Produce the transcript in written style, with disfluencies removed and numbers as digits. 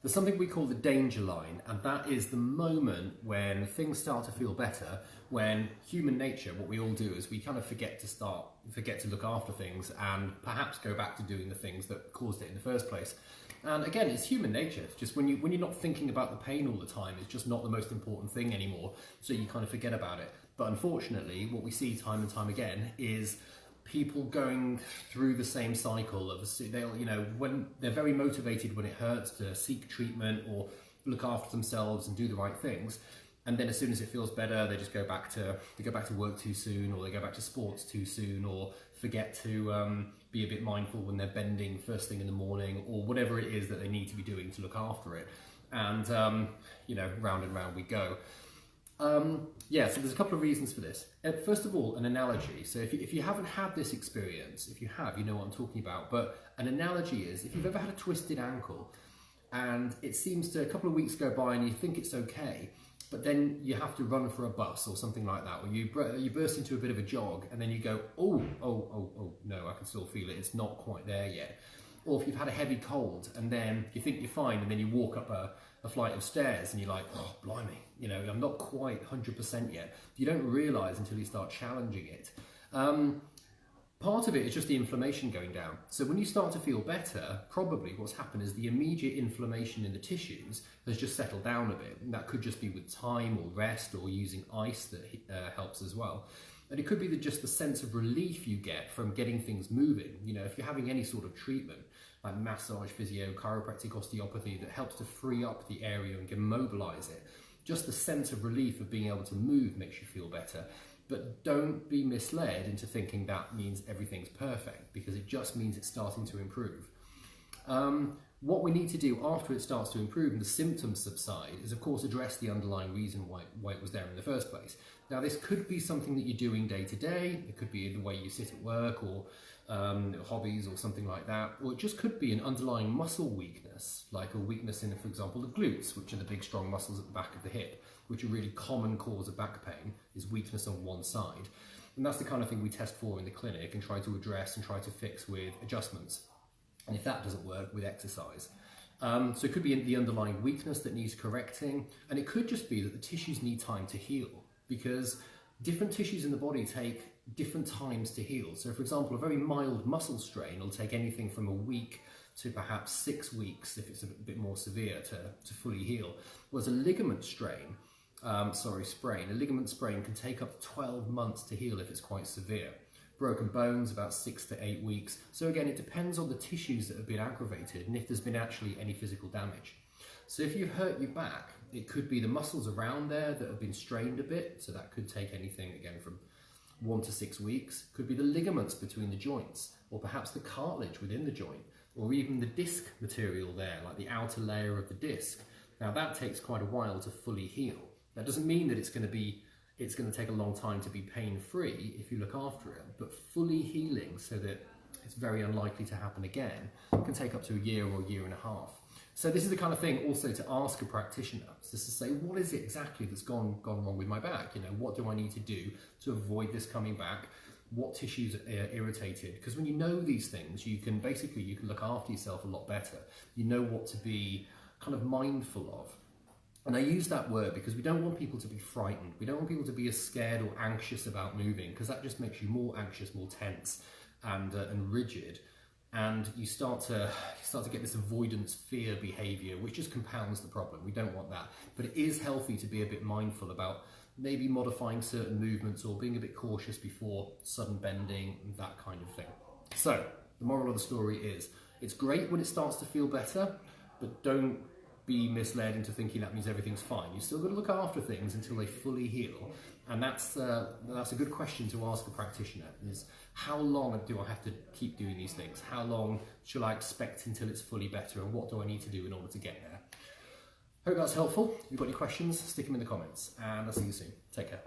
There's something we call the danger line, and that is the moment when things start to feel better, when human nature, what we all do is we kind of forget to look after things and perhaps go back to doing the things that caused it in the first place. And again, it's human nature. It's just when you're not thinking about the pain all the time, it's just not the most important thing anymore, so you kind of forget about it. But unfortunately, what we see time and time again is people going through the same cycle of, when they're very motivated when it hurts to seek treatment or look after themselves and do the right things, and then as soon as it feels better, they just go back to work too soon, or they go back to sports too soon, or forget to be a bit mindful when they're bending first thing in the morning, or whatever it is that they need to be doing to look after it. And round and round we go. So there's a couple of reasons for this. First of all, an analogy. So if you haven't had this experience, if you have, you know what I'm talking about. But an analogy is, if you've ever had a twisted ankle and it seems to, a couple of weeks go by and you think it's okay, but then you have to run for a bus or something like that, or you burst into a bit of a jog and then you go, oh, no, I can still feel it. It's not quite there yet. Or if you've had a heavy cold and then you think you're fine and then you walk up a flight of stairs and you're like, oh, blimey, I'm not quite 100% yet. You don't realise until you start challenging it. Part of it is just the inflammation going down. So when you start to feel better, probably what's happened is the immediate inflammation in the tissues has just settled down a bit. And that could just be with time or rest or using ice that helps as well. And it could be just the sense of relief you get from getting things moving. If you're having any sort of treatment, like massage, physio, chiropractic, osteopathy, that helps to free up the area and mobilize it, just the sense of relief of being able to move makes you feel better. But don't be misled into thinking that means everything's perfect, because it just means it's starting to improve. What we need to do after it starts to improve and the symptoms subside is, of course, address the underlying reason why it was there in the first place. Now, this could be something that you're doing day to day. It could be the way you sit at work, or hobbies or something like that. Or it just could be an underlying muscle weakness, like a weakness in, for example, the glutes, which are the big strong muscles at the back of the hip, which are a really common cause of back pain, is weakness on one side. And that's the kind of thing we test for in the clinic and try to address and try to fix with adjustments. And if that doesn't work, with exercise. So it could be the underlying weakness that needs correcting, and it could just be that the tissues need time to heal, because different tissues in the body take different times to heal. So for example, a very mild muscle strain will take anything from a week to perhaps 6 weeks if it's a bit more severe to fully heal. Whereas a ligament sprain, a ligament sprain can take up to 12 months to heal if it's quite severe. Broken bones, about 6 to 8 weeks. So again, it depends on the tissues that have been aggravated and if there's been actually any physical damage. So if you've hurt your back, it could be the muscles around there that have been strained a bit. So that could take anything, again, from 1 to 6 weeks. Could be the ligaments between the joints, or perhaps the cartilage within the joint, or even the disc material there, like the outer layer of the disc. Now that takes quite a while to fully heal. That doesn't mean that it's going to take a long time to be pain-free if you look after it, but fully healing so that it's very unlikely to happen again can take up to a year or a year and a half. So this is the kind of thing also to ask a practitioner, just to say, what is it exactly that's gone wrong with my back? What do I need to do to avoid this coming back? What tissues are irritated? Because when you know these things, you can look after yourself a lot better. You know what to be kind of mindful of. And I use that word because we don't want people to be frightened. We don't want people to be as scared or anxious about moving, because that just makes you more anxious, more tense and rigid. And you start to get this avoidance fear behavior, which just compounds the problem. We don't want that. But it is healthy to be a bit mindful about maybe modifying certain movements or being a bit cautious before sudden bending, that kind of thing. So the moral of the story is, it's great when it starts to feel better, but don't be misled into thinking that means everything's fine. You still got to look after things until they fully heal. And that's a good question to ask a practitioner, is how long do I have to keep doing these things? How long shall I expect until it's fully better, and what do I need to do in order to get there? Hope that's helpful. If you've got any questions, stick them in the comments, and I'll see you soon. Take care.